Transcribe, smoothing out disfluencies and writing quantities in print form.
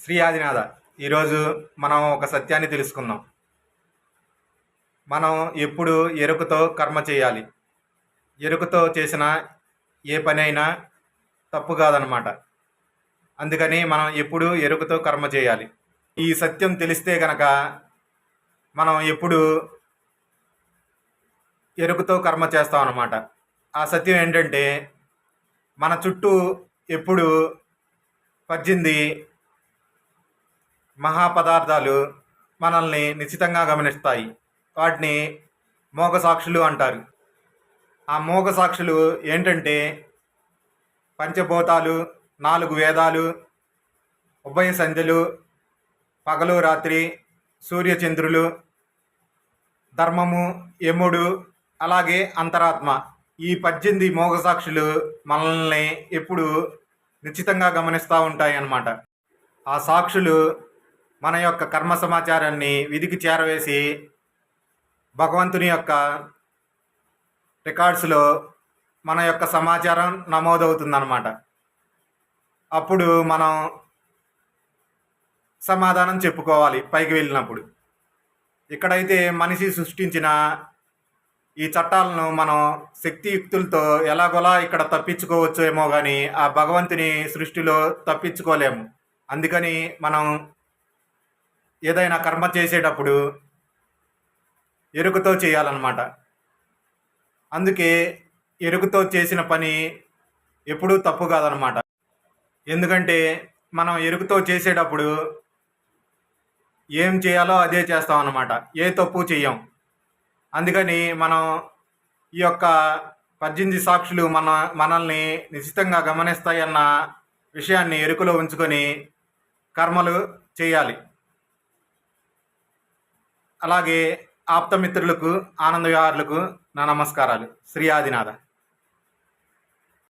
శ్రీ ఆదినాథ. ఈరోజు మనం ఒక సత్యాన్ని తెలుసుకుందాం. మనం ఎప్పుడు ఎరుకతో కర్మ చేయాలి. ఎరుకతో చేసిన ఏ పనైనా తప్పు కాదనమాట. అందుకని మనం ఎప్పుడు ఎరుకతో కర్మ చేయాలి. ఈ సత్యం తెలిస్తే గనక మనం ఎప్పుడు ఎరుకతో కర్మ చేస్తాం అన్నమాట. ఆ సత్యం ఏంటంటే, మన చుట్టూ ఎప్పుడు 18 మహాపదార్థాలు మనల్ని నిశితంగా గమనిస్తాయి. వాటిని మోగ సాక్షులు అంటారు. ఆ మోగ సాక్షులు ఏంటంటే, పంచభూతాలు, 4 వేదాలు, ఉభయ సంధ్యలు, పగలు రాత్రి, సూర్యచంద్రులు, ధర్మము, యముడు, అలాగే అంతరాత్మ. ఈ 18 మోగ సాక్షులు మనల్ని ఎప్పుడు నిశ్చితంగా గమనిస్తూ ఉంటాయి అన్నమాట. ఆ సాక్షులు మన యొక్క కర్మ సమాచారాన్ని విధికి చేరవేసి భగవంతుని యొక్క రికార్డ్స్లో మన యొక్క సమాచారం నమోదవుతుందన్నమాట. అప్పుడు మనం సమాధానం చెప్పుకోవాలి పైకి వెళ్ళినప్పుడు. ఇక్కడైతే మనిషి సృష్టించిన ఈ చట్టాలను మనం శక్తియుక్తులతో ఎలాగోలా ఇక్కడ తప్పించుకోవచ్చు ఏమో కానీ ఆ భగవంతుని సృష్టిలో తప్పించుకోలేము. అందుకని మనం ఏదైనా కర్మ చేసేటప్పుడు ఎరుకతో చేయాలన్నమాట. అందుకే ఎరుకతో చేసిన పని ఎప్పుడూ తప్పు కాదనమాట. ఎందుకంటే మనం ఎరుకతో చేసేటప్పుడు ఏం చేయాలో అదే చేస్తాం అన్నమాట. ఏ తప్పు చెయ్యం. అందుకని మనం ఈ యొక్క 18 సాక్షులు మనల్ని నిశ్చితంగా గమనిస్తాయన్న విషయాన్ని ఎరుకలో ఉంచుకొని కర్మలు చేయాలి. అలాగే ఆప్తమిత్రులకు, ఆనంద విహారులకు నా నమస్కారాలు. శ్రీ ఆదినాథ.